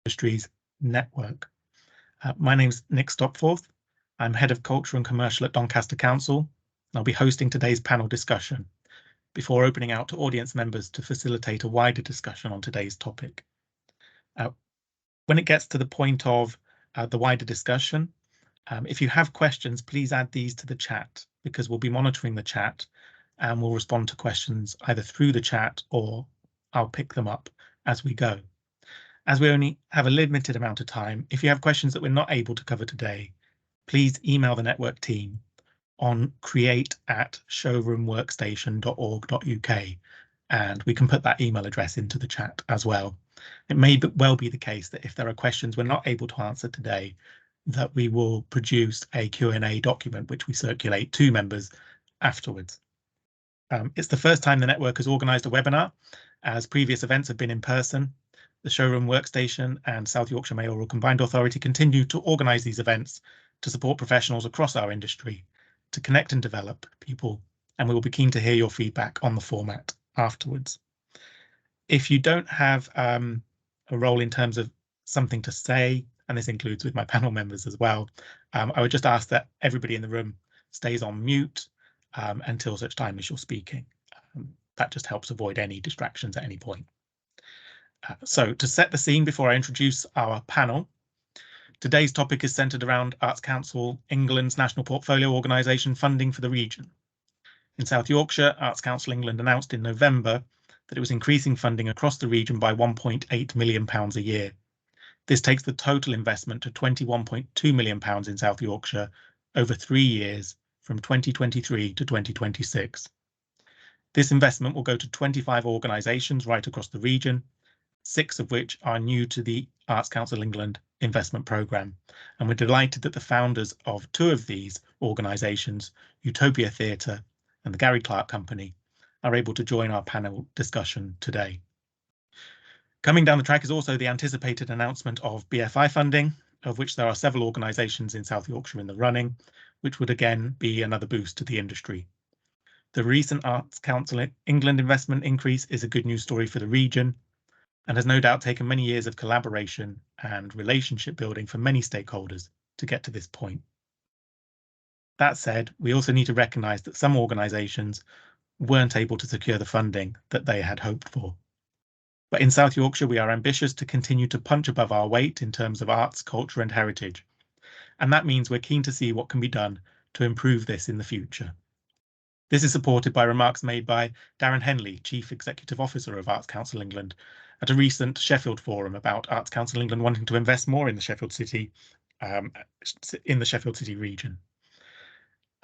Industries Network. My name's Nick Stopforth. I'm Head of Culture and Commercial at Doncaster Council, and I'll be hosting today's panel discussion before opening out to audience members to facilitate a wider discussion on today's topic. When it gets to the point of the wider discussion, if you have questions, please add these to the chat, because we'll be monitoring the chat and we'll respond to questions either through the chat or I'll pick them up as we go. As we only have a limited amount of time, if you have questions that we're not able to cover today, please email the network team on create@showroomworkstation.org.uk, and we can put that email address into the chat as well. It may well be the case that if there are questions we're not able to answer today, that we will produce a Q&A document which we circulate to members afterwards. It's the first time the network has organised a webinar, as previous events have been in person. The Showroom Workstation and South Yorkshire Mayoral Combined Authority continue to organise these events to support professionals across our industry, to connect and develop people, and we will be keen to hear your feedback on the format afterwards. If you don't have a role in terms of something to say, and this includes with my panel members as well, I would just ask that everybody in the room stays on mute until such time as you're speaking. That just helps avoid any distractions at any point. So to set the scene before I introduce our panel, today's topic is centred around Arts Council England's National Portfolio Organisation funding for the region. In South Yorkshire, Arts Council England announced in November that it was increasing funding across the region by £1.8 million a year. This takes the total investment to £21.2 million in South Yorkshire over 3 years from 2023 to 2026. This investment will go to 25 organisations right across the region, 6 of which are new to the Arts Council England investment programme, and we're delighted that the founders of 2 of these organisations, Utopia Theatre and the Gary Clark Company, are able to join our panel discussion today. Coming down the track is also the anticipated announcement of BFI funding, of which there are several organisations in South Yorkshire in the running, which would again be another boost to the industry. The recent Arts Council England investment increase is a good news story for the region, and has no doubt taken many years of collaboration and relationship building for many stakeholders to get to this point. That said, we also need to recognise that some organisations weren't able to secure the funding that they had hoped for. But in South Yorkshire, we are ambitious to continue to punch above our weight in terms of arts, culture and heritage. And that means we're keen to see what can be done to improve this in the future. This is supported by remarks made by Darren Henley, Chief Executive Officer of Arts Council England, at a recent Sheffield forum about Arts Council England wanting to invest more in the Sheffield City region.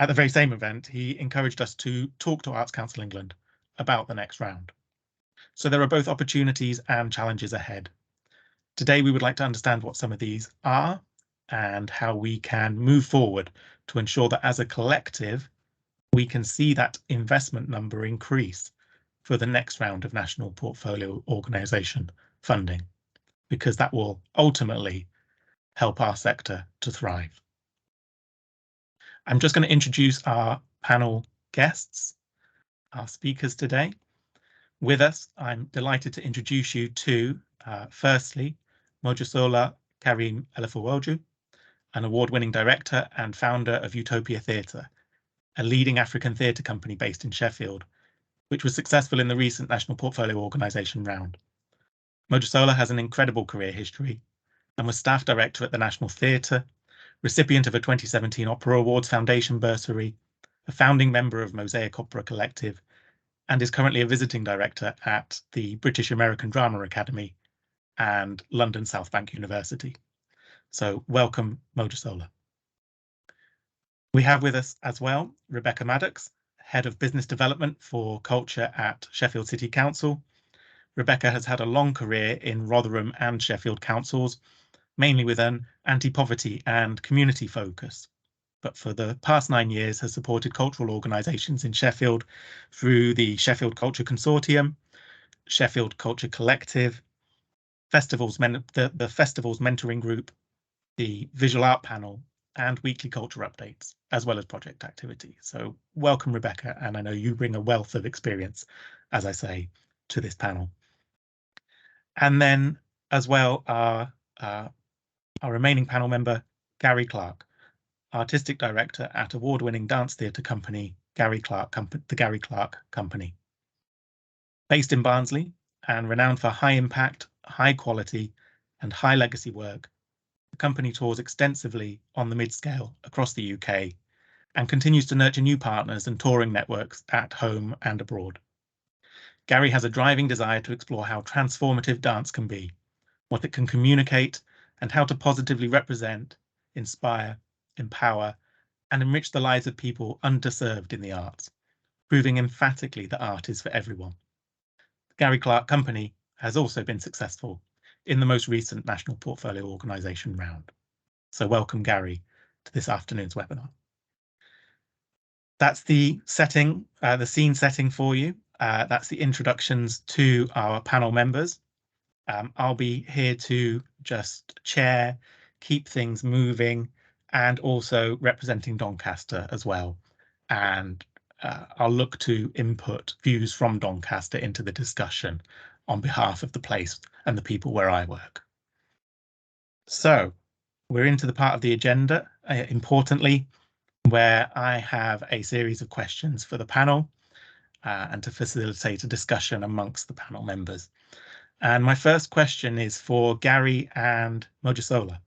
At the very same event, he encouraged us to talk to Arts Council England about the next round. So there are both opportunities and challenges ahead. Today, we would like to understand what some of these are and how we can move forward to ensure that as a collective, we can see that investment number increase for the next round of National Portfolio Organisation funding, because that will ultimately help our sector to thrive. I'm just going to introduce our panel guests, our speakers today. With us, I'm delighted to introduce you to, firstly, Mojisola Karim Elefuwoju, an award-winning director and founder of Utopia Theatre, a leading African theatre company based in Sheffield, which was successful in the recent National Portfolio Organisation round. Mojisola has an incredible career history and was staff director at the National Theatre, recipient of a 2017 Opera Awards Foundation bursary, a founding member of Mosaic Opera Collective, and is currently a visiting director at the British American Drama Academy and London South Bank University. So welcome, Mojisola. We have with us as well Rebecca Maddox, Head of Business Development for Culture at Sheffield City Council. Rebecca has had a long career in Rotherham and Sheffield councils, mainly with an anti-poverty and community focus, but for the past 9 years has supported cultural organisations in Sheffield through the Sheffield Culture Consortium, Sheffield Culture Collective, the Festivals Mentoring Group, the Visual Art Panel, and weekly culture updates, as well as project activity. So welcome, Rebecca, and I know you bring a wealth of experience, as I say, to this panel. And then as well, our our remaining panel member, Gary Clark, Artistic Director at award-winning dance theatre company, the Gary Clark Company. Based in Barnsley and renowned for high impact, high quality, and high legacy work, the company tours extensively on the mid-scale across the UK and continues to nurture new partners and touring networks at home and abroad. Gary has a driving desire to explore how transformative dance can be, what it can communicate, and how to positively represent, inspire, empower, and enrich the lives of people underserved in the arts, proving emphatically that art is for everyone. The Gary Clark Company has also been successful in the most recent National Portfolio Organisation round. So welcome, Gary, to this afternoon's webinar. That's the setting, the scene setting for you. That's the introductions to our panel members. I'll be here to just chair, keep things moving, and also representing Doncaster as well. And I'll look to input views from Doncaster into the discussion on behalf of the place and the people where I work. So we're into the part of the agenda, importantly, where I have a series of questions for the panel and to facilitate a discussion amongst the panel members. And my first question is for Gary and Mojisola.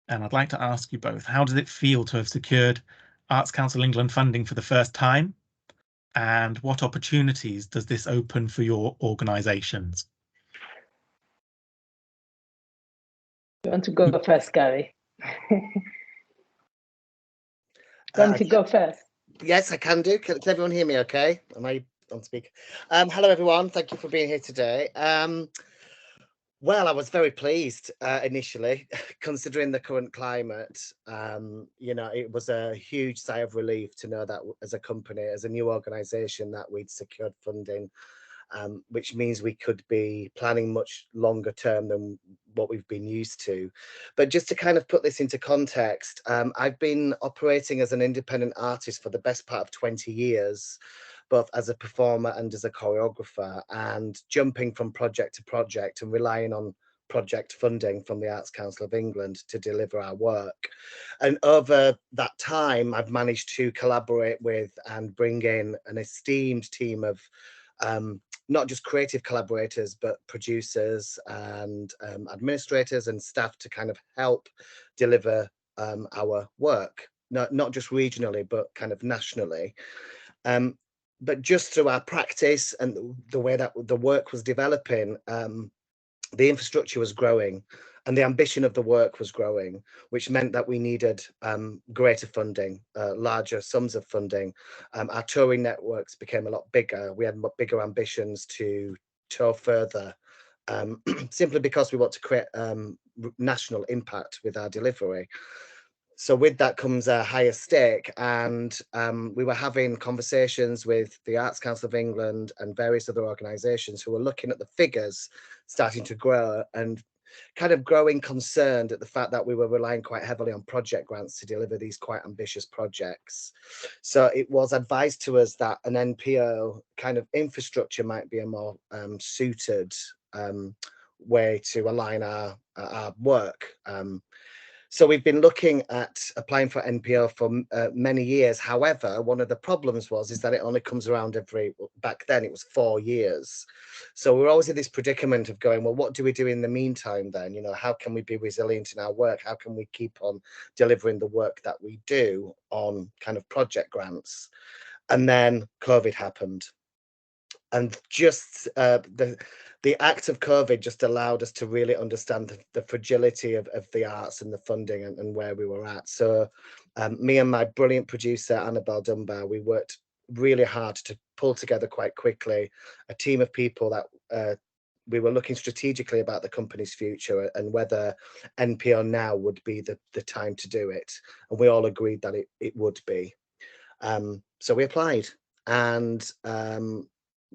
And I'd like to ask you both, how does it feel to have secured Arts Council England funding for the first time? And what opportunities does this open for your organisations? You want to go first, Gary? Want to go first? Yes, I can do. Can everyone hear me okay? Am I on speaker? Hello, everyone. Thank you for being here today. Well, I was very pleased initially, considering the current climate. You know, it was a huge sigh of relief to know that as a company, as a new organisation, that we'd secured funding, which means we could be planning much longer term than what we've been used to. But just to kind of put this into context, I've been operating as an independent artist for the best part of 20 years, both as a performer and as a choreographer, and jumping from project to project and relying on project funding from the Arts Council of England to deliver our work. And over that time, I've managed to collaborate with and bring in an esteemed team of not just creative collaborators, but producers and administrators and staff to kind of help deliver our work, not just regionally, but kind of nationally. But just through our practice and the way that the work was developing, the infrastructure was growing and the ambition of the work was growing, which meant that we needed greater funding, larger sums of funding. Our touring networks became a lot bigger. We had bigger ambitions to tour further, simply because we want to create national impact with our delivery. So with that comes a higher stake, and we were having conversations with the Arts Council of England and various other organisations who were looking at the figures starting to grow and kind of growing concerned at the fact that we were relying quite heavily on project grants to deliver these quite ambitious projects. So it was advised to us that an NPO kind of infrastructure might be a more suited way to align our work. So we've been looking at applying for NPO for many years. However, one of the problems is that it only comes around back then it was 4 years. So we're always in this predicament of going, well, what do we do in the meantime then? You know, how can we be resilient in our work? How can we keep on delivering the work that we do on kind of project grants? And then COVID happened. And just the act of COVID just allowed us to really understand the fragility of the arts and the funding and where we were at. So me and my brilliant producer, Annabelle Dunbar, we worked really hard to pull together quite quickly a team of people that we were looking strategically about the company's future and whether NPO now would be the time to do it. And we all agreed that it would be. So we applied, and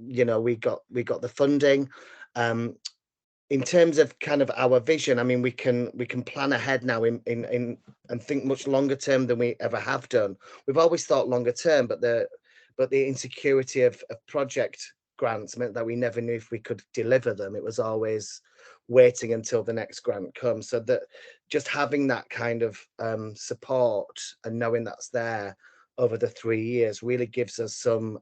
you know, we got the funding. In terms of kind of our vision, I mean, we can plan ahead now in and think much longer term than we ever have done. We've always thought longer term, but the insecurity of project grants meant that we never knew if we could deliver them. It was always waiting until the next grant comes. So that just having that kind of support and knowing that's there over the 3 years really gives us some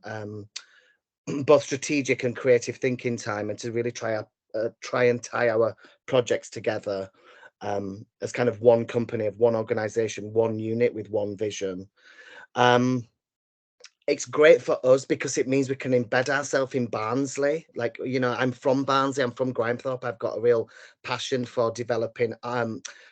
both strategic and creative thinking time, and to really try and tie our projects together as kind of one company, of one organization, one unit with one vision. It's great for us because it means we can embed ourselves in Barnsley. Like, you know, I'm from Barnsley, I'm from Grimethorpe. I've got a real passion for developing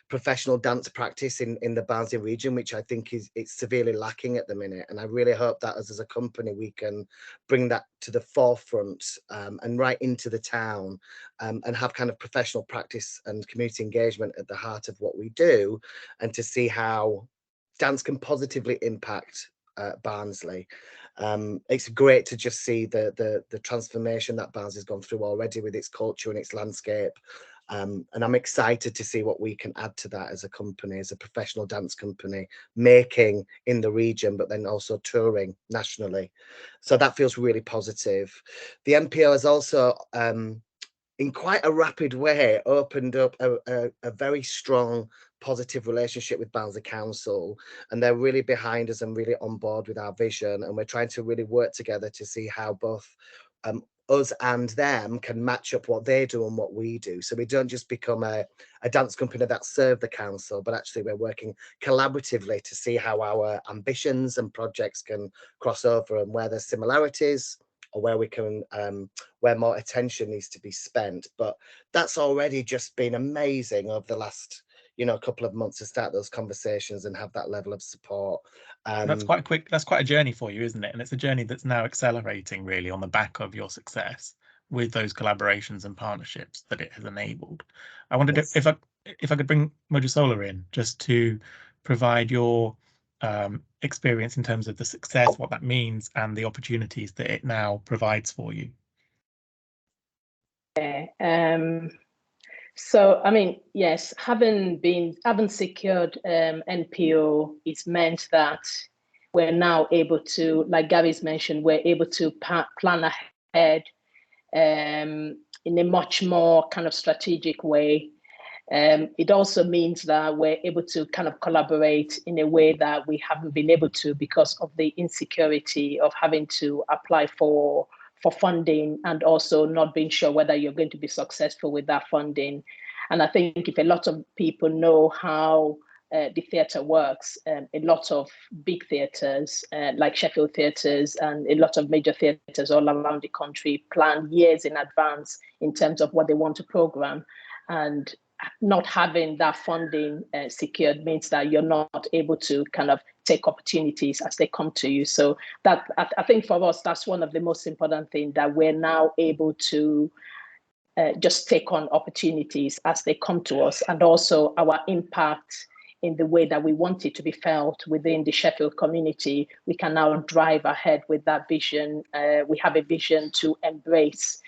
professional dance practice in the Barnsley region, which I think it's severely lacking at the minute. And I really hope that as a company, we can bring that to the forefront and right into the town and have kind of professional practice and community engagement at the heart of what we do, and to see how dance can positively impact Barnsley. It's great to just see the transformation that Barnsley's gone through already with its culture and its landscape. And I'm excited to see what we can add to that as a company, as a professional dance company, making in the region, but then also touring nationally. So that feels really positive. The NPO has also, in quite a rapid way, opened up a very strong, positive relationship with Barnsley Council, and they're really behind us and really on board with our vision, and we're trying to really work together to see how both us and them can match up what they do and what we do, so we don't just become a dance company that serve the council, but actually we're working collaboratively to see how our ambitions and projects can cross over, and where there's similarities or where we can where more attention needs to be spent. But that's already just been amazing over the last, you know, couple of months to start those conversations and have that level of support. That's quite quick. That's quite a journey for you, isn't it? And it's a journey that's now accelerating really on the back of your success with those collaborations and partnerships that it has enabled. I wondered Yes. if I could bring Modusola in just to provide your experience in terms of the success, what that means, and the opportunities that it now provides for you. So, I mean, yes, having secured NPO, it's meant that we're now able to, like Gary's mentioned, we're able to plan ahead in a much more kind of strategic way. It also means that we're able to kind of collaborate in a way that we haven't been able to because of the insecurity of having to apply for funding, and also not being sure whether you're going to be successful with that funding. And I think if a lot of people know how the theatre works, a lot of big theatres like Sheffield Theatres and a lot of major theatres all around the country plan years in advance in terms of what they want to programme. And not having that funding secured means that you're not able to kind of take opportunities as they come to you. So that, I think for us, that's one of the most important things, that we're now able to just take on opportunities as they come to us, and also our impact in the way that we want it to be felt within the Sheffield community. We can now drive ahead with that vision. We have a vision to embrace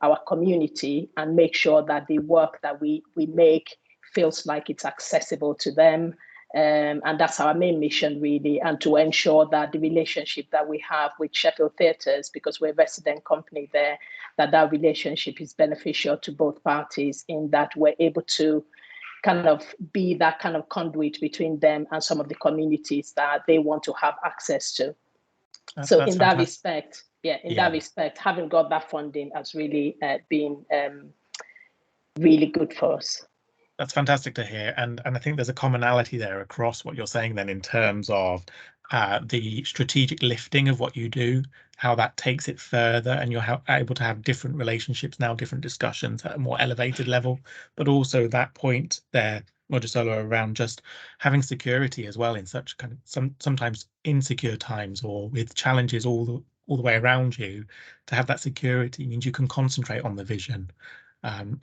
our community and make sure that the work that we make feels like it's accessible to them. And that's our main mission, really, and to ensure that the relationship that we have with Sheffield Theatres, because we're a resident company there, that relationship is beneficial to both parties, in that we're able to kind of be that kind of conduit between them and some of the communities that they want to have access to. So in that respect, that respect, having got that funding has really been really good for us. That's fantastic to hear, and I think there's a commonality there across what you're saying then, in terms of the strategic lifting of what you do, how that takes it further, and you're able to have different relationships now, different discussions at a more elevated level, but also that point there, Modusola, around just having security as well in such kind of sometimes insecure times, or with challenges all the way around you. To have that security means you can concentrate on the vision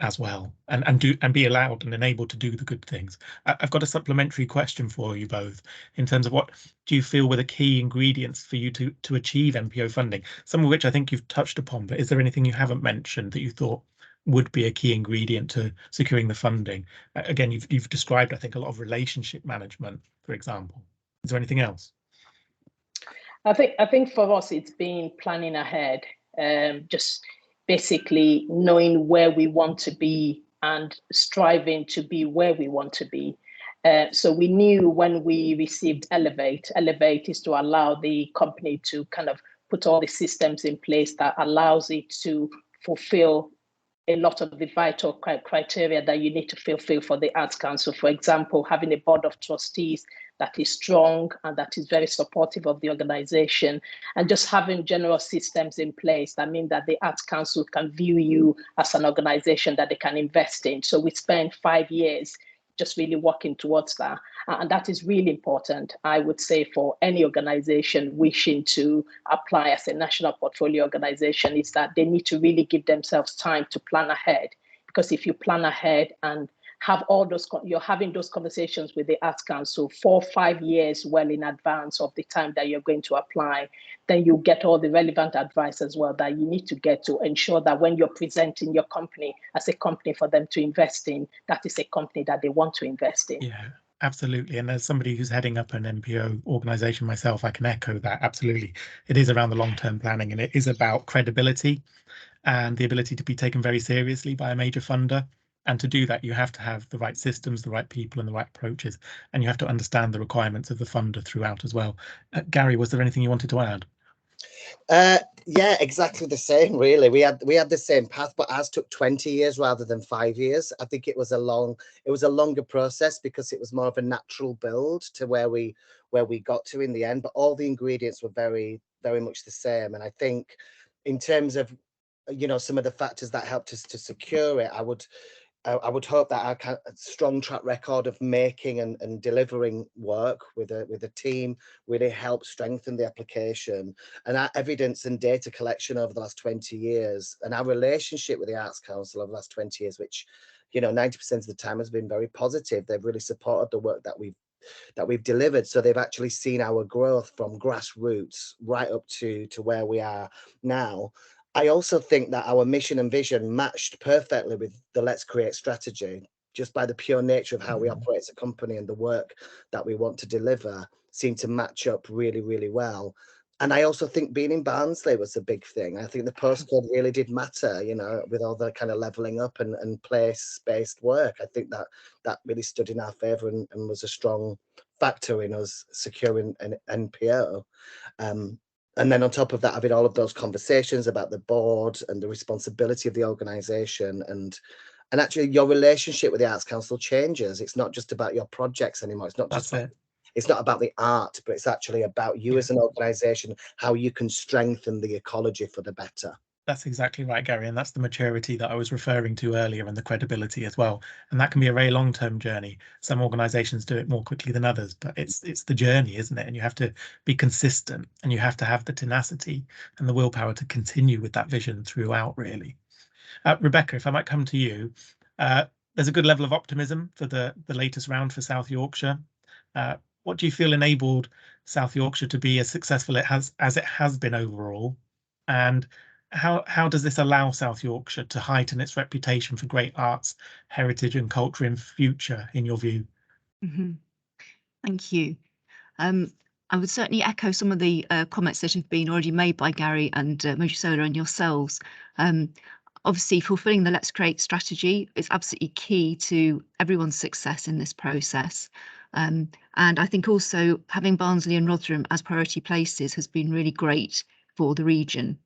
as well, and be allowed and enabled to do the good things. I've got a supplementary question for you both, in terms of what do you feel were the key ingredients for you to achieve NPO funding, some of which I think you've touched upon, but is there anything you haven't mentioned that you thought would be a key ingredient to securing the funding? Again, you've described, I think, a lot of relationship management, for example. Is there anything else? I think for us, it's been planning ahead. just basically knowing where we want to be and striving to be where we want to be. So we knew when we received Elevate is to allow the company to kind of put all the systems in place that allows it to fulfill a lot of the vital criteria that you need to fulfill for the Arts Council. For example, having a board of trustees that is strong and that is very supportive of the organization, and just having general systems in place that mean that the Arts Council can view you as an organization that they can invest in. So we spent 5 years just really working towards that. And that is really important, I would say, for any organization wishing to apply as a national portfolio organization, is that they need to really give themselves time to plan ahead. Because if you plan ahead and have all those, you're having those conversations with the Arts Council 4 or 5 years well in advance of the time that you're going to apply, then you get all the relevant advice as well that you need to get to ensure that when you're presenting your company as a company for them to invest in, that is a company that they want to invest in. Yeah, absolutely. And as somebody who's heading up an NPO organization myself, I can echo that. Absolutely. It is around the long-term planning, and it is about credibility and the ability to be taken very seriously by a major funder. And to do that, you have to have the right systems, the right people, and the right approaches. And you have to understand the requirements of the funder throughout as well. Gary, was there anything you wanted to add? Yeah, exactly the same, really. We had the same path, but ours took 20 years rather than 5 years. I think it was a longer process because it was more of a natural build to where we got to in the end, but all the ingredients were very, very much the same. And I think in terms of, you know, some of the factors that helped us to secure it, I would hope that our kind of strong track record of making and delivering work with a team really helped strengthen the application, and our evidence and data collection over the last 20 years and our relationship with the Arts Council over the last 20 years, which, you know, 90% of the time has been very positive. They've really supported the work that we've delivered. So they've actually seen our growth from grassroots right up to where we are now. I also think that our mission and vision matched perfectly with the Let's Create strategy, just by the pure nature of how we operate as a company, and the work that we want to deliver seemed to match up really, really well. And I also think being in Barnsley was a big thing. I think the postcode really did matter, you know, with all the kind of levelling up and place-based work. I think that really stood in our favour and was a strong factor in us securing an NPO. And then on top of that, having all of those conversations about the board and the responsibility of the organisation, and actually your relationship with the Arts Council changes. It's not just about your projects anymore. It's not just it's not about the art, but it's actually about you as an organisation, how you can strengthen the ecology for the better. That's exactly right, Gary, and that's the maturity that I was referring to earlier, and the credibility as well. And that can be a very long-term journey. Some organizations do it more quickly than others, but it's the journey, isn't it? And you have to be consistent, and you have to have the tenacity and the willpower to continue with that vision throughout, really. Rebecca, if I might come to you, there's a good level of optimism for the latest round for South Yorkshire. What do you feel enabled South Yorkshire to be as successful as it has been overall? And how does this allow South Yorkshire to heighten its reputation for great arts, heritage and culture in future, in your view? Thank you. I would certainly echo some of the comments that have been already made by Gary and Mojisola and yourselves. Obviously, fulfilling the Let's Create strategy is absolutely key to everyone's success in this process. And I think also having Barnsley and Rotherham as priority places has been really great for the region.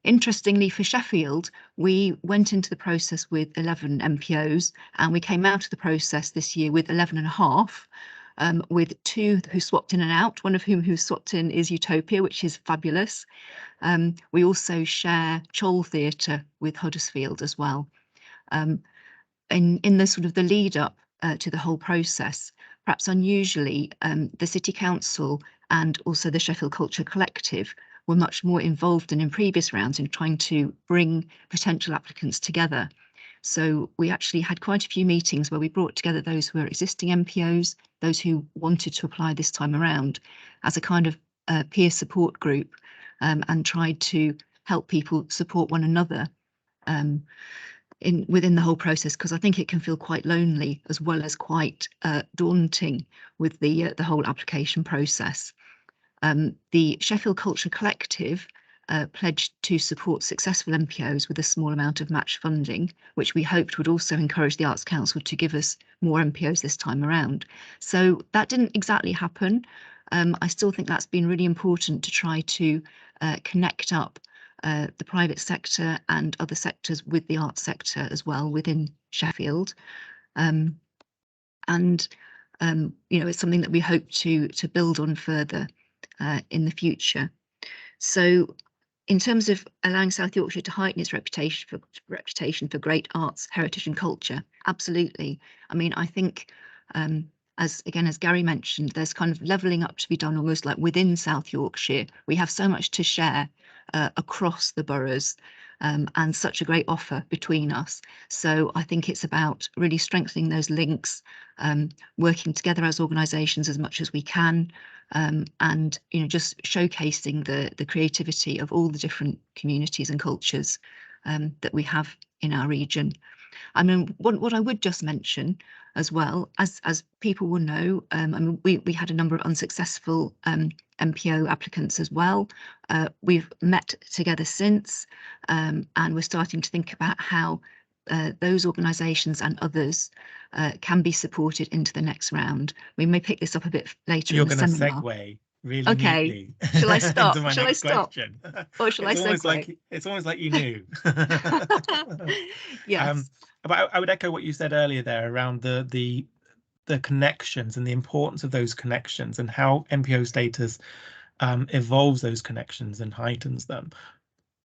Interestingly, for Sheffield, we went into the process with 11 NPOs, and we came out of the process this year with 11 and a half, with 2 who swapped in and out, one of who swapped in is Utopia, which is fabulous. We also share Chol Theatre with Huddersfield as well. In the sort of the lead up to the whole process, perhaps unusually, the City Council and also the Sheffield Culture Collective were much more involved than in previous rounds in trying to bring potential applicants together. So we actually had quite a few meetings where we brought together those who were existing NPOs, those who wanted to apply this time around, as a kind of peer support group, and tried to help people support one another within the whole process, because I think it can feel quite lonely as well as quite daunting with the whole application process. The Sheffield Culture Collective pledged to support successful NPOs with a small amount of match funding, which we hoped would also encourage the Arts Council to give us more NPOs this time around. So that didn't exactly happen. I still think that's been really important to try to connect up the private sector and other sectors with the arts sector as well within Sheffield. You know, it's something that we hope to build on further in the future. So in terms of allowing South Yorkshire to heighten its reputation for great arts, heritage and culture, absolutely. I mean, I think, as Gary mentioned, there's kind of levelling up to be done almost like within South Yorkshire. We have so much to share across the boroughs, and such a great offer between us. So I think it's about really strengthening those links, working together as organisations as much as we can, and you know, just showcasing the creativity of all the different communities and cultures that we have in our region. I mean, what I would just mention as well, as people will know, I mean, we had a number of unsuccessful NPO applicants as well. We've met together since, and we're starting to think about how those organisations and others can be supported into the next round. We may pick this up a bit later You're in the going to seminar. segue really Okay. neatly Shall I stop? into my Shall I next stop? question. Or shall I segue? It's almost like you knew. Yes. But I would echo what you said earlier there around the connections and the importance of those connections and how NPO status evolves those connections and heightens them.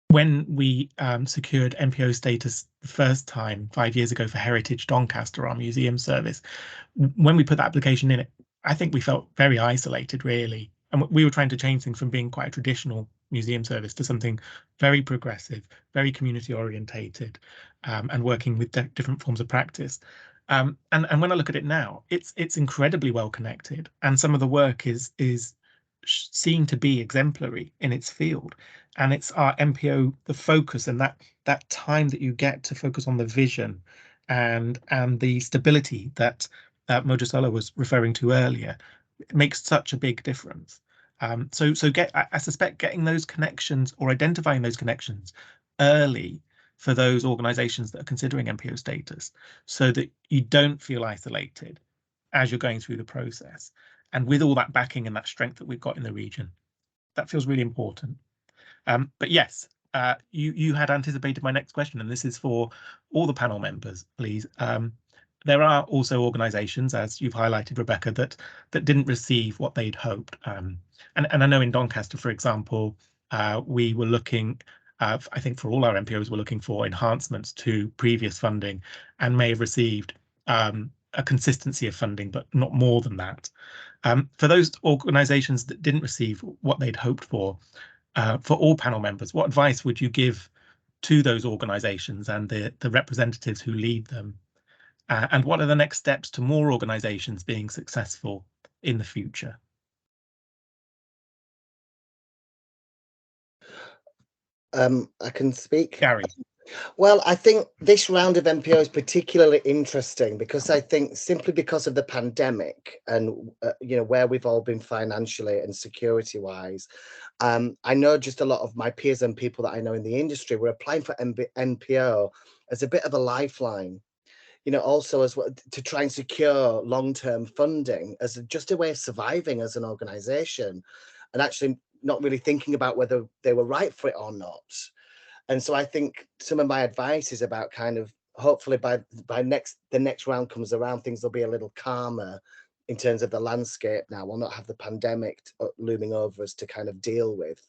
When we secured NPO status the first time 5 years ago for Heritage Doncaster, our museum service, when we put the application in, I think we felt very isolated, really. And we were trying to change things from being quite a traditional museum service to something very progressive, very community orientated, and working with different forms of practice. And when I look at it now, it's incredibly well connected, and some of the work is seen to be exemplary in its field. And it's our NPO, the focus and that time that you get to focus on the vision and the stability that Mojisola was referring to earlier, it makes such a big difference. So I suspect getting those connections or identifying those connections early for those organisations that are considering NPO status, so that you don't feel isolated as you're going through the process. And with all that backing and that strength that we've got in the region, that feels really important. But yes, you had anticipated my next question, and this is for all the panel members, please. There are also organisations, as you've highlighted, Rebecca, that didn't receive what they'd hoped. And I know in Doncaster, for example, we were looking, I think for all our NPOs, we're looking for enhancements to previous funding and may have received a consistency of funding, but not more than that. For those organisations that didn't receive what they'd hoped for all panel members, what advice would you give to those organisations and the representatives who lead them? And what are the next steps to more organisations being successful in the future? I can speak. Gary. Well, I think this round of NPO is particularly interesting because I think simply because of the pandemic and you know, where we've all been financially and security wise, I know just a lot of my peers and people that I know in the industry were applying for NPO as a bit of a lifeline, you know, also as well to try and secure long-term funding as just a way of surviving as an organization, and actually not really thinking about whether they were right for it or not. And so I think some of my advice is about kind of hopefully by the next round comes around, things will be a little calmer in terms of the landscape now. We'll not have the pandemic looming over us to kind of deal with.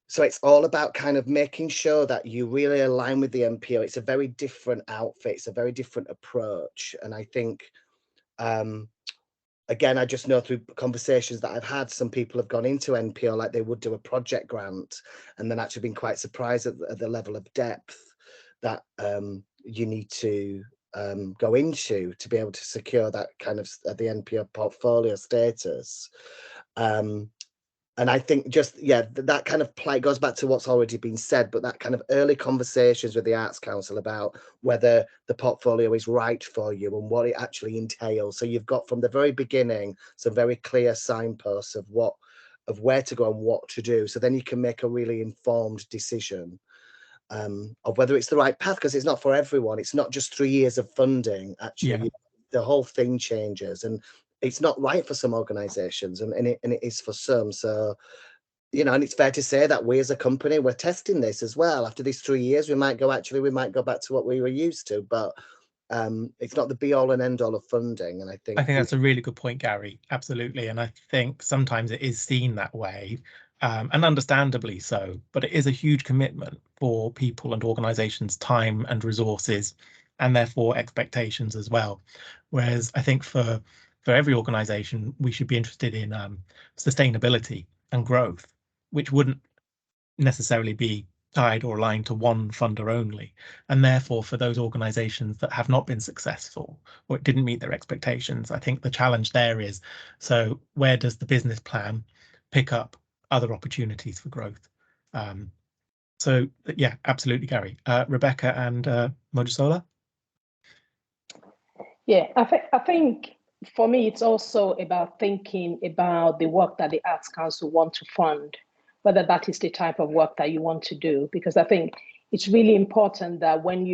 So it's all about kind of making sure that you really align with the NPO. It's a very different outfit. It's a very different approach. And I think, again, I just know through conversations that I've had, some people have gone into NPO like they would do a project grant and then actually been quite surprised at the level of depth that you need to go into to be able to secure that kind of the NPO portfolio status. And I think just, yeah, that kind of play goes back to what's already been said, but that kind of early conversations with the Arts Council about whether the portfolio is right for you and what it actually entails. So you've got from the very beginning some very clear signposts of of where to go and what to do. So then you can make a really informed decision of whether it's the right path, because it's not for everyone. It's not just 3 years of funding. Actually, the whole thing changes, and it's not right for some organisations, and it is for some. So, you know, and it's fair to say that we as a company, we're testing this as well. After these 3 years, we might go back to what we were used to, but it's not the be all and end all of funding. And I think that's a really good point, Gary. Absolutely. And I think sometimes it is seen that way, and understandably so, but it is a huge commitment for people and organizations' time and resources, and therefore expectations as well. Whereas I think for every organization, we should be interested in sustainability and growth, which wouldn't necessarily be tied or aligned to one funder only. And therefore, for those organizations that have not been successful or it didn't meet their expectations, I think the challenge there is, so where does the business plan pick up other opportunities for growth? So yeah, absolutely, Gary. Rebecca and Mojisola? Yeah, I think for me, it's also about thinking about the work that the Arts Council want to fund, whether that is the type of work that you want to do. Because I think it's really important that when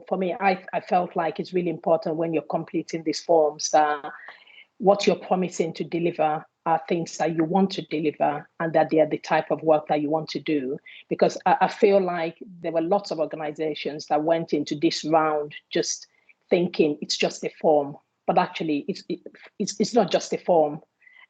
for me, I felt like it's really important when you're completing these forms that what you're promising to deliver are things that you want to deliver, and that they are the type of work that you want to do. Because I feel like there were lots of organizations that went into this round just thinking it's just a form, but actually it's not just a form.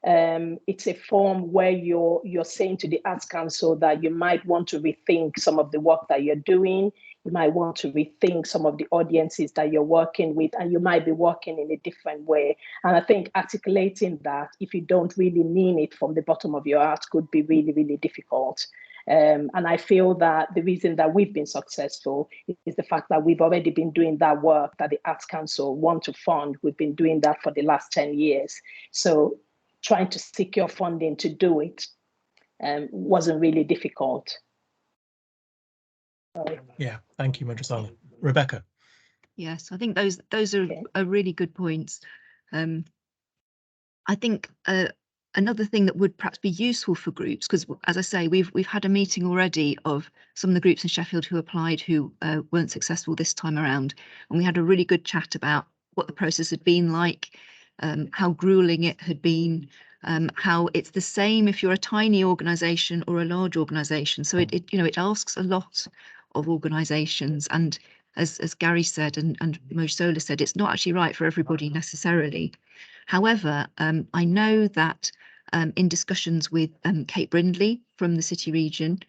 It's a form where you're saying to the Arts Council that you might want to rethink some of the work that you're doing. You might want to rethink some of the audiences that you're working with, and you might be working in a different way. And I think articulating that, if you don't really mean it from the bottom of your heart, could be really, really difficult. And I feel that the reason that we've been successful is the fact that we've already been doing that work that the Arts Council want to fund. We've been doing that for the last 10 years. So trying to secure funding to do it wasn't really difficult. Yeah, thank you, Mojisola. Rebecca? Yes, I think those are really good points. I think another thing that would perhaps be useful for groups, because as I say, we've had a meeting already of some of the groups in Sheffield who applied who weren't successful this time around, and we had a really good chat about what the process had been like, how grueling it had been, how it's the same if you're a tiny organisation or a large organisation. So it asks a lot of organisations, and as Gary said and Mojisola said, it's not actually right for everybody necessarily. However, I know that in discussions with Kate Brindley from the City Region,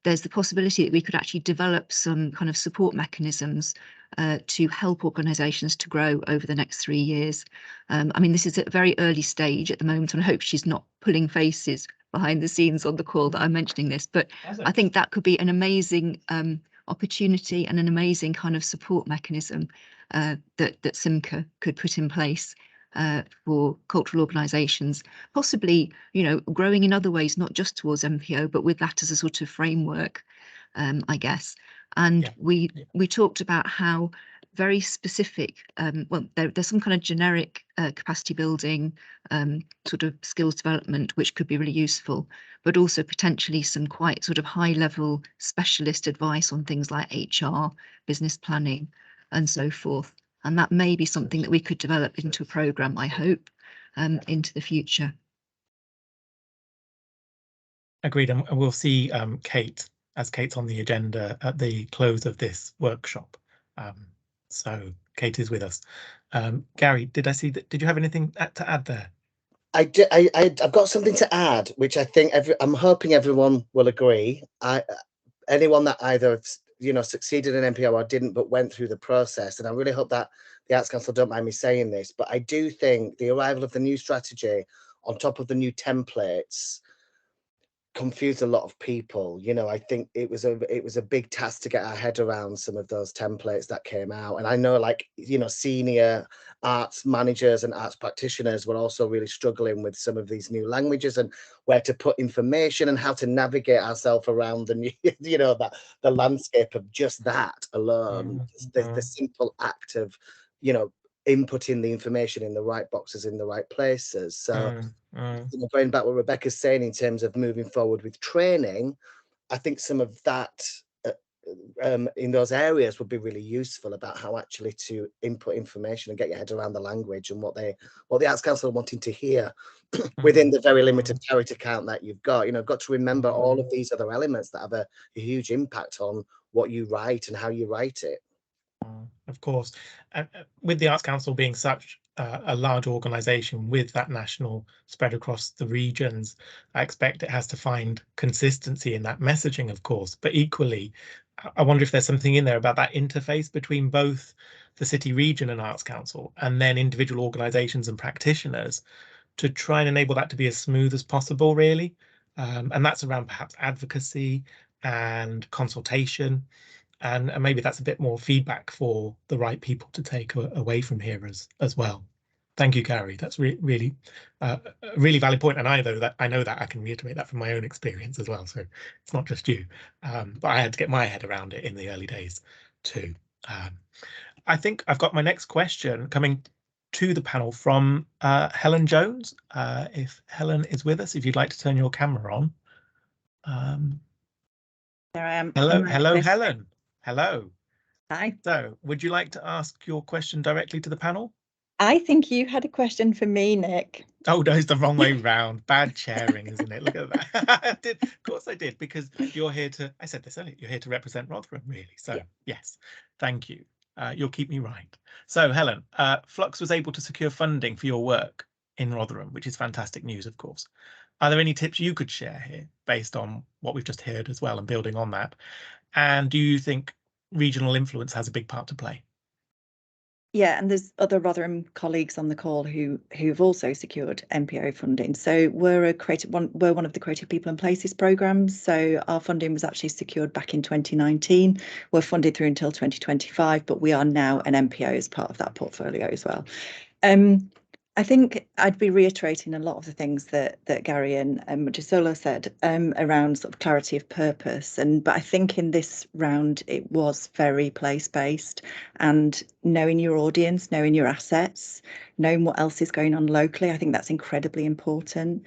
there's the possibility that we could actually develop some kind of support mechanisms to help organisations to grow over the next 3 years. I mean, this is at a very early stage at the moment, and I hope she's not pulling faces behind the scenes on the call that I'm mentioning this, but I think that could be an amazing opportunity and an amazing kind of support mechanism that CIMCA could put in place for cultural organisations, possibly, growing in other ways, not just towards NPO, but with that as a sort of framework, I guess. And we talked about how very specific, well, there's some kind of generic capacity building, sort of skills development, which could be really useful, but also potentially some quite sort of high level specialist advice on things like HR, business planning, and so forth. And that may be something that we could develop into a programme, I hope, into the future. Agreed, and we'll see Kate, as Kate's on the agenda at the close of this workshop. So Kate is with us. Gary, did I see that? Did you have anything to add there? I've got something to add, which I think I'm hoping everyone will agree. Anyone that either succeeded in NPO or didn't, but went through the process, and I really hope that the Arts Council don't mind me saying this, but I do think the arrival of the new strategy on top of the new templates confused a lot of people. I think it was a big task to get our head around some of those templates that came out, and I know, senior arts managers and arts practitioners were also really struggling with some of these new languages and where to put information and how to navigate ourselves around the new the landscape of just that alone. The simple act of inputting the information in the right boxes in the right places. So you know, going back what Rebecca's saying in terms of moving forward with training, I think some of that in those areas would be really useful about how actually to input information and get your head around the language and what the Arts Council are wanting to hear within the very limited character count that you've got. You know, got to remember all of these other elements that have a huge impact on what you write and how you write it. Of course, with the Arts Council being such a large organisation with that national spread across the regions, I expect it has to find consistency in that messaging, of course. But equally, I wonder if there's something in there about that interface between both the city region and Arts Council, and then individual organisations and practitioners, to try and enable that to be as smooth as possible, really. And that's around perhaps advocacy and consultation. And maybe that's a bit more feedback for the right people to take away from here as well. Thank you, Gary. That's really a really valid point. And I know that I can reiterate that from my own experience as well. So it's not just you, but I had to get my head around it in the early days too. I think I've got my next question coming to the panel from Helen Jones. If Helen is with us, if you'd like to turn your camera on. There I am. Hello, Helen. Hello. Hi. So, would you like to ask your question directly to the panel? I think you had a question for me, Nick. Oh, no, it's the wrong way round. Bad chairing, isn't it? Look at that. Of course I did, because you're here to, I said this earlier, you're here to represent Rotherham, really. So, yeah. Yes, thank you. You'll keep me right. So, Helen, Flux was able to secure funding for your work in Rotherham, which is fantastic news, of course. Are there any tips you could share here based on what we've just heard as well and building on that? And do you think regional influence has a big part to play? Yeah, and there's other Rotherham colleagues on the call who've also secured NPO funding. So we're one of the Creative People and Places programmes. So our funding was actually secured back in 2019. We're funded through until 2025, but we are now an NPO as part of that portfolio as well. I think I'd be reiterating a lot of the things that Gary and Mojisola said around sort of clarity of purpose. But I think in this round, it was very place-based, and knowing your audience, knowing your assets, knowing what else is going on locally. I think that's incredibly important.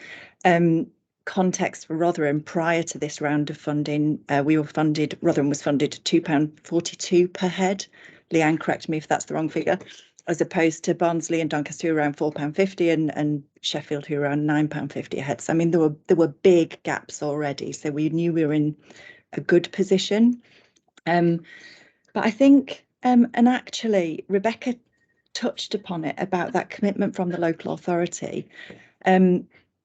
Context for Rotherham prior to this round of funding, Rotherham was funded £2.42 per head. Leanne, correct me if that's the wrong figure, as opposed to Barnsley and Doncaster who are around £4.50 and Sheffield who are around £9.50 a head. So I mean, there were big gaps already. So we knew we were in a good position. But I think, and actually Rebecca touched upon it about that commitment from the local authority.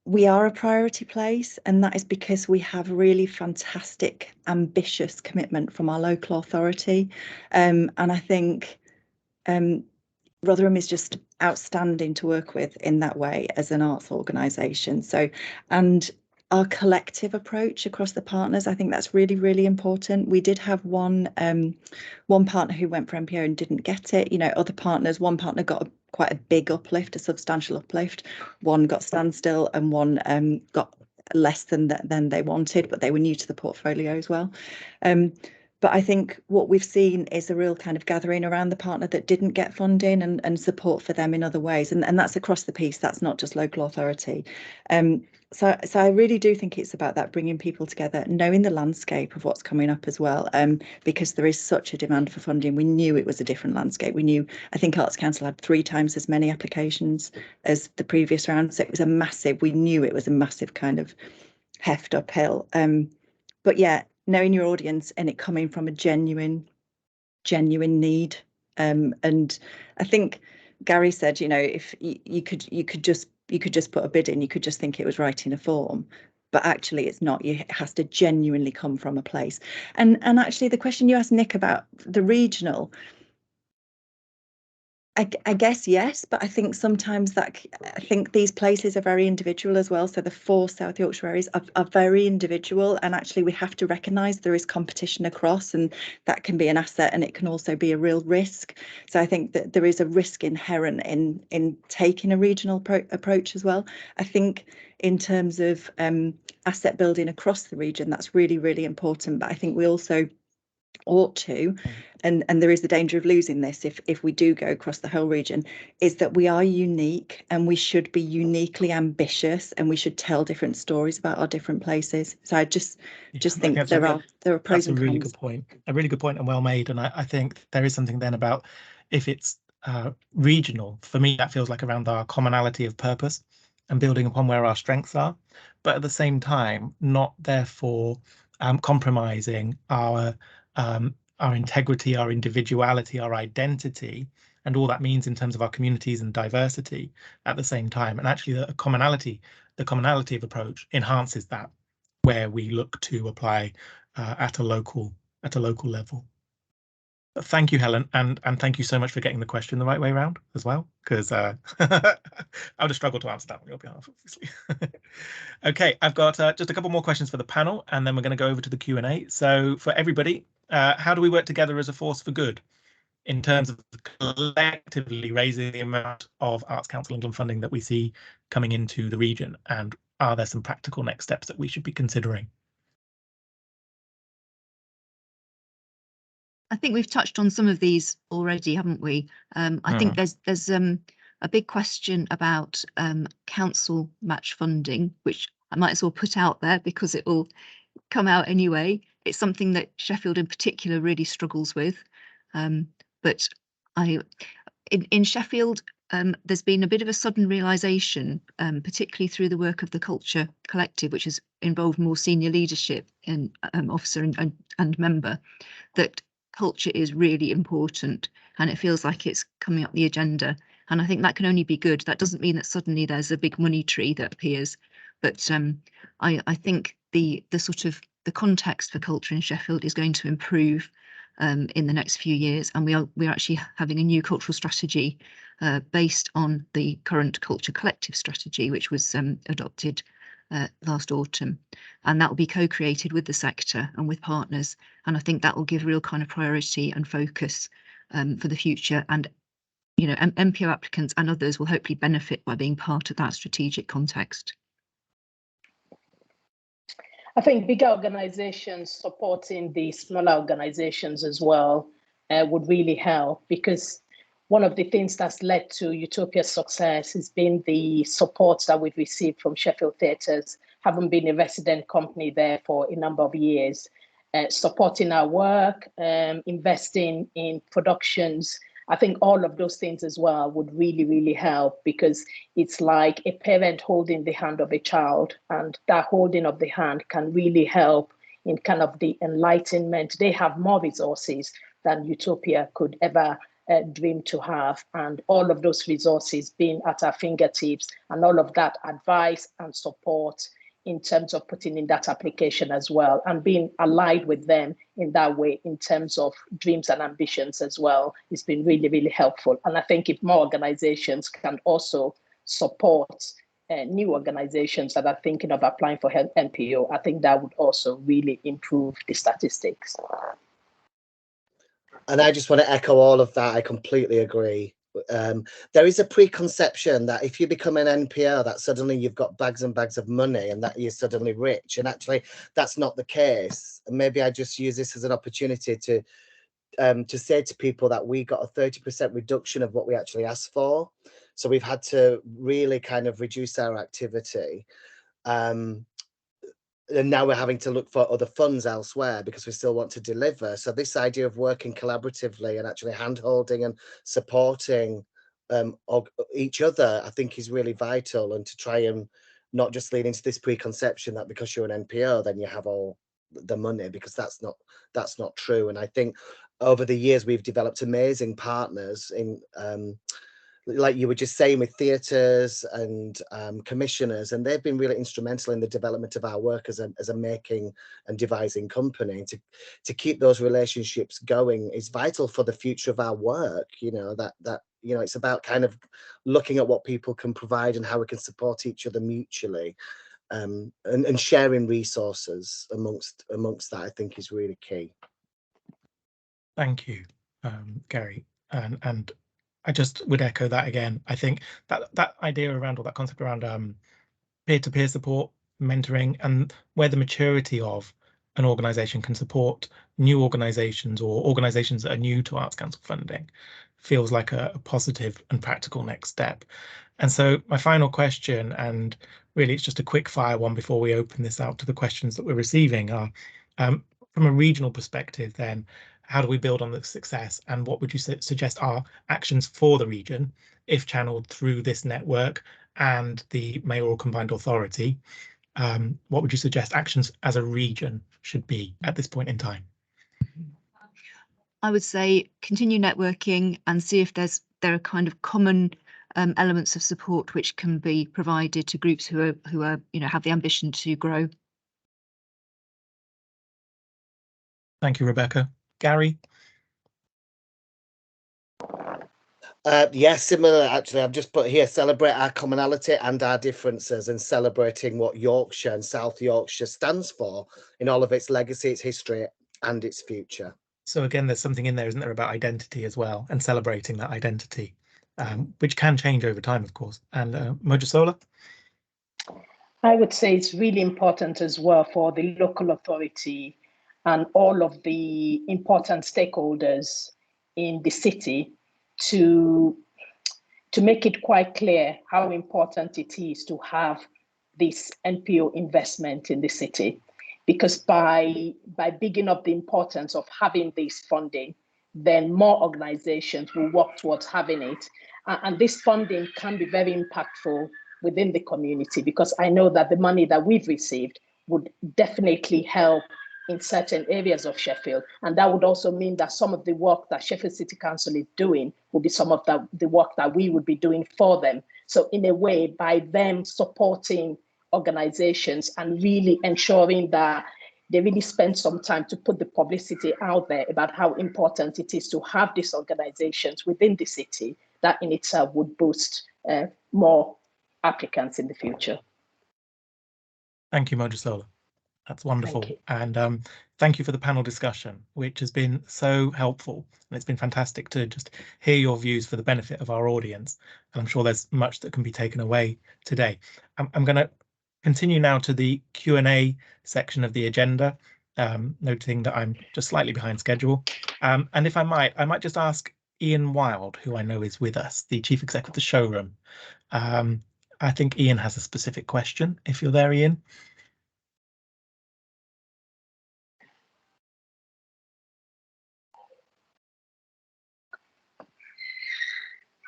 We are a priority place, and that is because we have really fantastic, ambitious commitment from our local authority. And I think Rotherham is just outstanding to work with in that way as an arts organisation. So, and our collective approach across the partners, I think that's really, really important. We did have one partner who went for NPO and didn't get it. You know, other partners, one partner got quite a big uplift, a substantial uplift. One got standstill, and one got less than they wanted, but they were new to the portfolio as well. But I think what we've seen is a real kind of gathering around the partner that didn't get funding and support for them in other ways. And that's across the piece. That's not just local authority. So I really do think it's about that, bringing people together, knowing the landscape of what's coming up as well, because there is such a demand for funding. We knew it was a different landscape. I think Arts Council had 3 times as many applications as the previous round. So it was we knew it was a massive kind of heft uphill. But yeah, knowing your audience and it coming from a genuine need. And I think Gary said, you know, if you could just put a bid in, you could just think it was writing a form, but actually it's not. It has to genuinely come from a place. And actually the question you asked Nick about the regional, I guess yes, but I think sometimes I think these places are very individual as well. So the 4 South Yorkshire areas are very individual, and actually we have to recognise there is competition across, and that can be an asset and it can also be a real risk. So I think that there is a risk inherent in taking a regional approach as well. I think in terms of asset building across the region, that's really, really important. But I think we also ought to, and there is the danger of losing this if we do go across the whole region, is that we are unique and we should be uniquely ambitious and we should tell different stories about our different places. So I just think there are pros and cons. That's a really good point, and well made. And I think there is something then about if it's regional. For me, that feels like around our commonality of purpose and building upon where our strengths are, but at the same time, not therefore compromising our integrity, our individuality, our identity, and all that means in terms of our communities and diversity at the same time. And actually, the commonality of approach enhances that, where we look to apply at a local level. But thank you, Helen, and thank you so much for getting the question the right way around as well, because I would have struggled to answer that on your behalf, obviously. Okay, I've got just a couple more questions for the panel, and then we're going to go over to the Q&A. So for everybody, how do we work together as a force for good in terms of collectively raising the amount of Arts Council England funding that we see coming into the region? And are there some practical next steps that we should be considering? I think we've touched on some of these already, haven't we? I think there's a big question about council match funding, which I might as well put out there because it will come out anyway. It's something that Sheffield in particular really struggles with. But in Sheffield, there's been a bit of a sudden realisation, particularly through the work of the Culture Collective, which has involved more senior leadership and officer and member, that culture is really important, and it feels like it's coming up the agenda. And I think that can only be good. That doesn't mean that suddenly there's a big money tree that appears, but I think the sort of the context for culture in Sheffield is going to improve in the next few years, and we're actually having a new cultural strategy based on the current Culture Collective strategy, which was adopted last autumn, and that will be co-created with the sector and with partners, and I think that will give real kind of priority and focus for the future. And you know, NPO applicants and others will hopefully benefit by being part of that strategic context. I think bigger organizations supporting the smaller organizations as well would really help, because one of the things that's led to Utopia's success has been the support that we've received from Sheffield Theatres, having been a resident company there for a number of years, supporting our work, investing in productions. I think all of those things as well would really, really help, because it's like a parent holding the hand of a child, and that holding of the hand can really help in kind of the enlightenment. They have more resources than Utopia could ever dream to have, and all of those resources being at our fingertips, and all of that advice and support in terms of putting in that application as well, and being allied with them in that way in terms of dreams and ambitions as well. It's been really, really helpful. And I think if more organizations can also support new organizations that are thinking of applying for NPO, I think that would also really improve the statistics. And I just want to echo all of that. I completely agree. There is a preconception that if you become an NPO, that suddenly you've got bags and bags of money and that you're suddenly rich. And actually, that's not the case. And maybe I just use this as an opportunity to say to people that we got a 30% reduction of what we actually asked for. So we've had to really kind of reduce our activity. And now we're having to look for other funds elsewhere because we still want to deliver. So this idea of working collaboratively and actually hand-holding and supporting each other, I think is really vital, and to try and not just lean into this preconception that because you're an NPO, then you have all the money, because that's not true. And I think over the years, we've developed amazing partners in like you were just saying, with theatres and commissioners, and they've been really instrumental in the development of our work as a making and devising company. To keep those relationships going is vital for the future of our work. You know, that you know, it's about kind of looking at what people can provide and how we can support each other mutually, and sharing resources amongst that, I think, is really key. Thank you, Gary, and I just would echo that again. I think that idea around, or that concept around peer-to-peer support, mentoring, and where the maturity of an organisation can support new organisations or organisations that are new to Arts Council funding feels like a positive and practical next step. And so my final question, and really it's just a quick fire one before we open this out to the questions that we're receiving, are from a regional perspective then, how do we build on the success, and what would you suggest are actions for the region if channeled through this network and the mayoral combined authority? What would you suggest actions as a region should be at this point in time? I would say continue networking and see if there are kind of common elements of support which can be provided to groups who are have the ambition to grow. Thank you, Rebecca. Gary? Yes, similar actually. I've just put here, celebrate our commonality and our differences, and celebrating what Yorkshire and South Yorkshire stands for in all of its legacy, its history and its future. So again, there's something in there, isn't there, about identity as well, and celebrating that identity, which can change over time, of course. And Mojisola? I would say it's really important as well for the local authority and all of the important stakeholders in the city to make it quite clear how important it is to have this NPO investment in the city. Because by bigging up the importance of having this funding, then more organizations will work towards having it. And this funding can be very impactful within the community, because I know that the money that we've received would definitely help in certain areas of Sheffield. And that would also mean that some of the work that Sheffield City Council is doing will be some of the work that we would be doing for them. So in a way, by them supporting organizations and really ensuring that they really spend some time to put the publicity out there about how important it is to have these organizations within the city, that in itself would boost more applicants in the future. Thank you, Mojisola. That's wonderful. And thank you for the panel discussion, which has been so helpful. And it's been fantastic to just hear your views for the benefit of our audience. And I'm sure there's much that can be taken away today. I'm going to continue now to the Q&A section of the agenda, noting that I'm just slightly behind schedule. And if I might just ask Ian Wild, who I know is with us, the Chief Executive of the Showroom. I think Ian has a specific question, if you're there, Ian.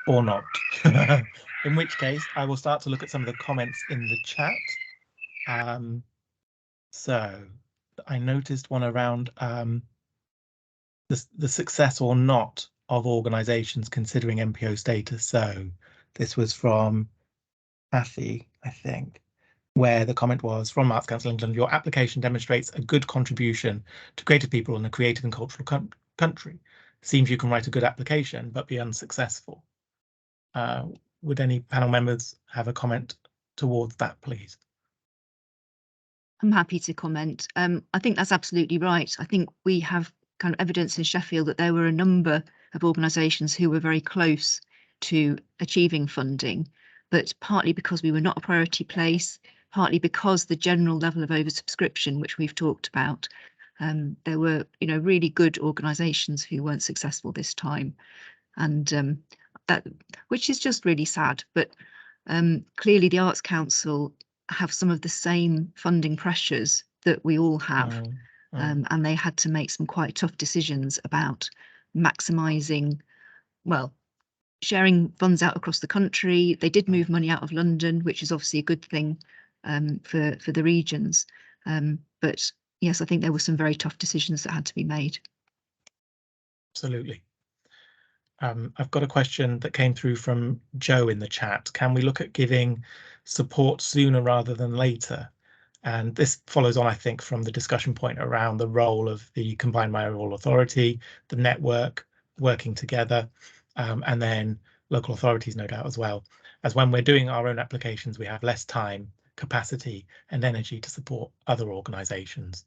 Or not. In which case, I will start to look at some of the comments in the chat. So I noticed one around the success or not of organisations considering NPO status. So this was from Kathy, I think, where the comment was, from Arts Council England, your application demonstrates a good contribution to creative people in a creative and cultural country. Seems you can write a good application, but be unsuccessful. Would any panel members have a comment towards that, please? I'm happy to comment. I think that's absolutely right. I think we have kind of evidence in Sheffield that there were a number of organisations who were very close to achieving funding, but partly because we were not a priority place, partly because the general level of oversubscription, which we've talked about, there were really good organisations who weren't successful this time, and that, which is just really sad. But clearly the Arts Council have some of the same funding pressures that we all have, and they had to make some quite tough decisions about maximising, well, sharing funds out across the country. They did move money out of London, which is obviously a good thing for the regions. But yes, I think there were some very tough decisions that had to be made. Absolutely. I've got a question that came through from Joe in the chat. Can we look at giving support sooner rather than later? And this follows on, I think, from the discussion point around the role of the combined mayoral authority, the network working together, and then local authorities, no doubt, as well. As when we're doing our own applications, we have less time, capacity, and energy to support other organisations.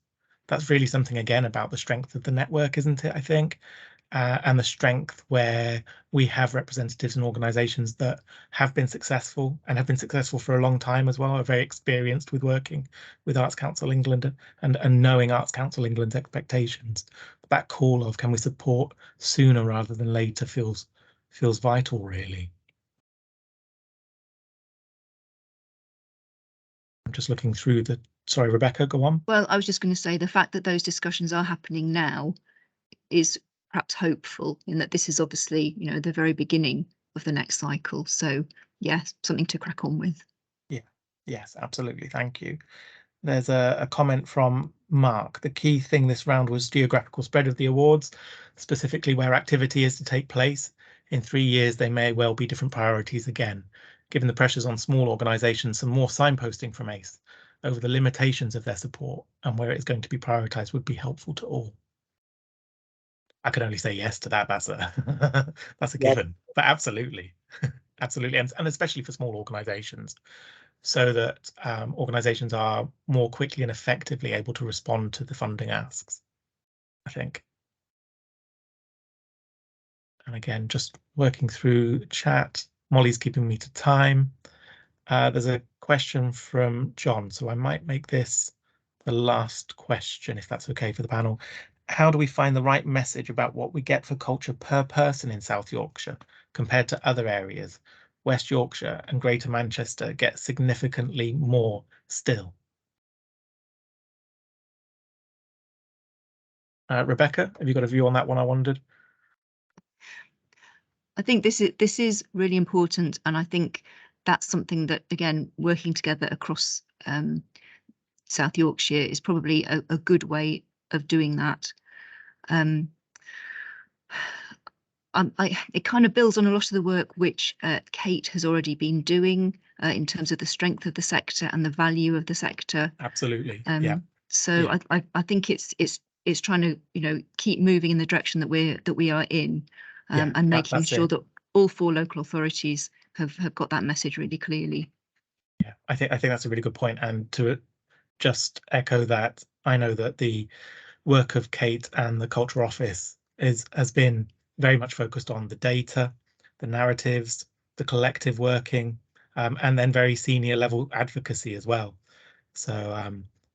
That's really something, again, about the strength of the network, isn't it, I think? and the strength where we have representatives and organisations that have been successful and have been successful for a long time as well, are very experienced with working with Arts Council England and knowing Arts Council England's expectations. That call of can we support sooner rather than later feels vital, really. I'm just looking through the, sorry, Rebecca, go on. Well, I was just going to say the fact that those discussions are happening now is perhaps hopeful, in that this is obviously, you know, the very beginning of the next cycle. So yes, something to crack on with. Yeah, yes, absolutely. Thank you. There's a comment from Mark. The key thing this round was geographical spread of the awards, specifically where activity is to take place. In 3 years, they may well be different priorities again. Given the pressures on small organisations, some more signposting from ACE over the limitations of their support and where it's going to be prioritised would be helpful to all. I can only say yes to that. That's a that's a given, but absolutely, absolutely, and especially for small organisations, so that organisations are more quickly and effectively able to respond to the funding asks, I think. And again, just working through chat. Molly's keeping me to time. There's a question from John, so I might make this the last question, if that's okay for the panel. How do we find the right message about what we get for culture per person in South Yorkshire compared to other areas? West Yorkshire and Greater Manchester get significantly more still. Rebecca, have you got a view on that one, I wondered? I think this is really important, and I think that's something that, again, working together across South Yorkshire is probably a good way of doing that. It kind of builds on a lot of the work which Kate has already been doing in terms of the strength of the sector and the value of the sector. Absolutely. Yeah. So yeah. I think it's trying to, you know, keep moving in the direction that we are in, and making sure that all 4 local authorities have got that message really clearly. Yeah, I think that's a really good point. And to just echo that, I know that the work of Kate and the Culture Office has been very much focused on the data, the narratives, the collective working, and then very senior level advocacy as well. So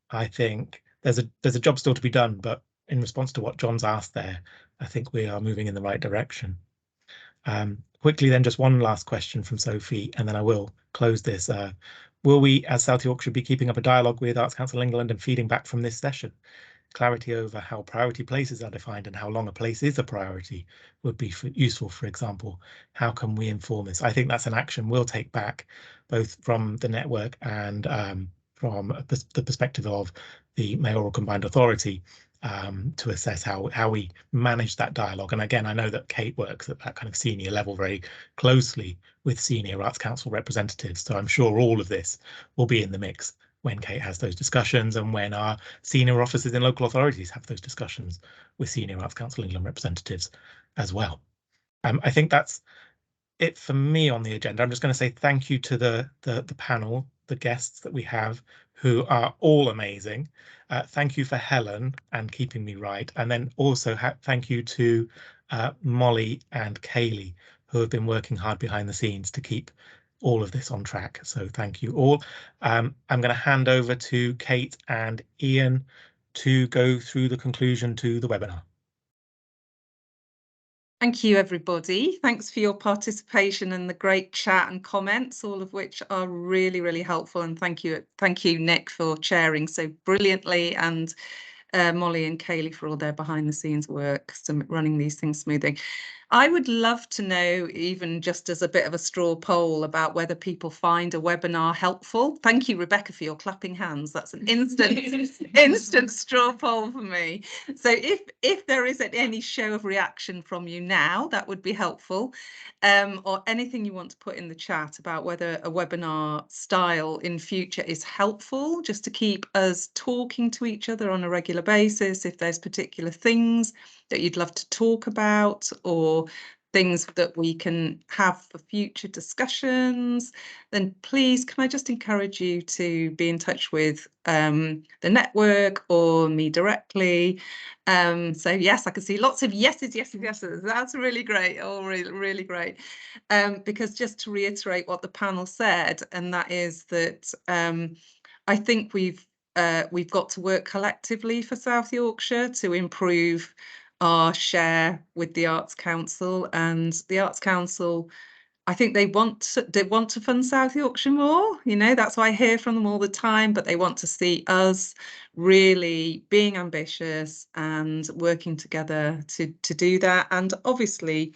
I think there's a job still to be done, but in response to what John's asked there, I think we are moving in the right direction. Quickly then, just one last question from Sophie, and then I will close this. Will we, as South Yorkshire, be keeping up a dialogue with Arts Council England and feeding back from this session? Clarity over how priority places are defined and how long a place is a priority would be useful. For example, how can we inform this? I think that's an action we'll take back, both from the network and from the perspective of the mayoral combined authority, to assess how we manage that dialogue. And again, I know that Kate works at that kind of senior level very closely with senior Arts Council representatives, so I'm sure all of this will be in the mix when Kate has those discussions and when our senior officers in local authorities have those discussions with senior Arts Council England representatives as well. I think that's it for me on the agenda. I'm just going to say thank you to the panel, the guests that we have, who are all amazing. Thank you for Helen and keeping me right, and then also thank you to Molly and Kaylee, who have been working hard behind the scenes to keep all of this on track. So thank you all. I'm going to hand over to Kate and Ian to go through the conclusion to the webinar. Thank you, everybody. Thanks for your participation and the great chat and comments, all of which are really, really helpful. And thank you, Nick, for chairing so brilliantly, and Molly and Kaylee for all their behind the scenes work, running these things smoothly. I would love to know, even just as a bit of a straw poll, about whether people find a webinar helpful. Thank you, Rebecca, for your clapping hands. That's an instant straw poll for me. So if there isn't any show of reaction from you now, that would be helpful. Or anything you want to put in the chat about whether a webinar style in future is helpful, just to keep us talking to each other on a regular basis. If there's particular things that you'd love to talk about, or things that we can have for future discussions, then please can I just encourage you to be in touch with the network or me directly. So yes, I can see lots of yeses. That's really great. Oh, really, really great. Because just to reiterate what the panel said, and that is that I think we've got to work collectively for South Yorkshire to improve our share with the Arts Council, and the Arts Council, I think they want to fund South Yorkshire more. You know, that's what I hear from them all the time, but they want to see us really being ambitious and working together to do that, and obviously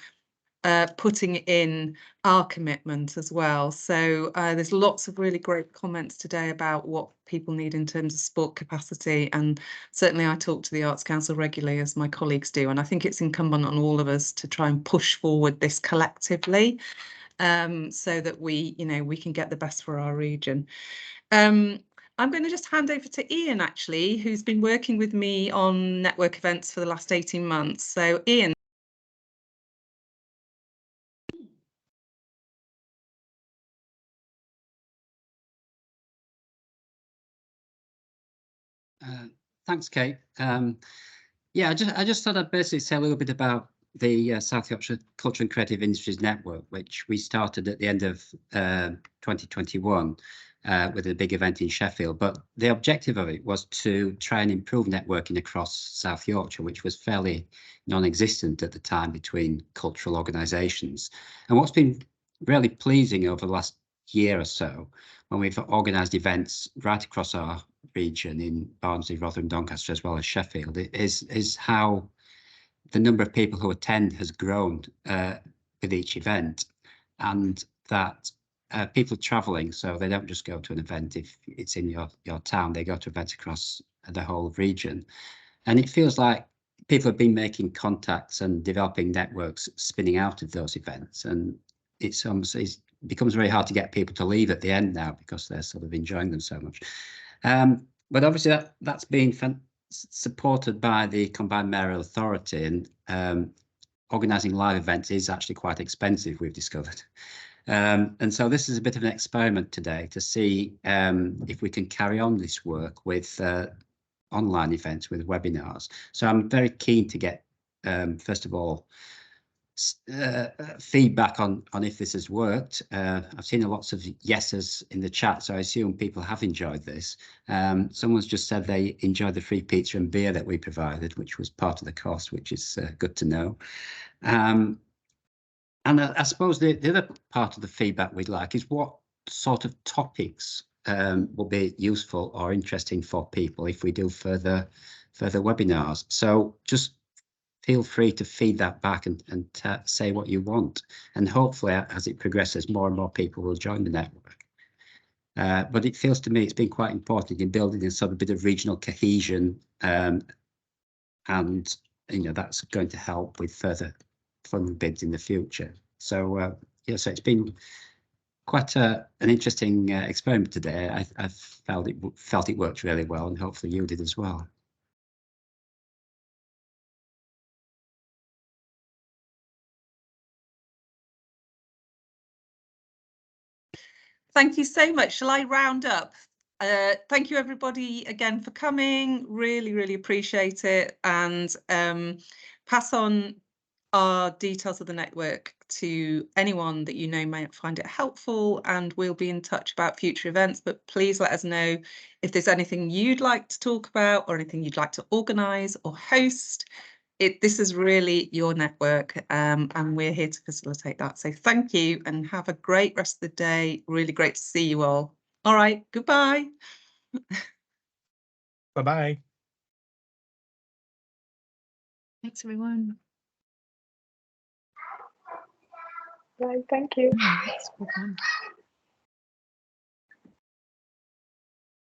putting in our commitment as well. So there's lots of really great comments today about what people need in terms of sport capacity, and certainly I talk to the Arts Council regularly, as my colleagues do, and I think it's incumbent on all of us to try and push forward this collectively, so that we can get the best for our region. I'm going to just hand over to Ian, actually, who's been working with me on network events for the last 18 months. So Ian. Thanks, Kate. Yeah, I just thought I'd basically say a little bit about the South Yorkshire Culture and Creative Industries Network, which we started at the end of 2021 with a big event in Sheffield. But the objective of it was to try and improve networking across South Yorkshire, which was fairly non-existent at the time between cultural organisations. And what's been really pleasing over the last year or so, when we've organised events right across our region in Barnsley, Rotherham, Doncaster, as well as Sheffield, is how the number of people who attend has grown with each event, and that people are travelling, so they don't just go to an event if it's in your town, they go to events across the whole region. And it feels like people have been making contacts and developing networks spinning out of those events, and it becomes very hard to get people to leave at the end now because they're sort of enjoying them so much. But obviously that's being supported by the Combined Mayoral Authority, and organising live events is actually quite expensive, we've discovered. And so this is a bit of an experiment today to see if we can carry on this work with online events, with webinars. So I'm very keen to get, first of all, feedback on if this has worked. I've seen lots of yeses in the chat, so I assume people have enjoyed this. Someone's just said they enjoyed the free pizza and beer that we provided, which was part of the cost, which is good to know. And I suppose the other part of the feedback we'd like is what sort of topics will be useful or interesting for people if we do further webinars. So just feel free to feed that back and say what you want, and hopefully as it progresses, more and more people will join the network. But it feels to me it's been quite important in building a sort of bit of regional cohesion, and that's going to help with further funding bids in the future. So yeah, so it's been quite an interesting experiment today. I felt it worked really well, and hopefully you did as well. Thank you so much. Shall I round up? Thank you everybody again for coming. Really, really appreciate it. And pass on our details of the network to anyone that you know might find it helpful, and we'll be in touch about future events. But please let us know if there's anything you'd like to talk about or anything you'd like to organise or host. This is really your network, and we're here to facilitate that. So thank you and have a great rest of the day. Really great to see you all. All right, goodbye. Bye-bye. Thanks, everyone. Right, thank you. That's good one.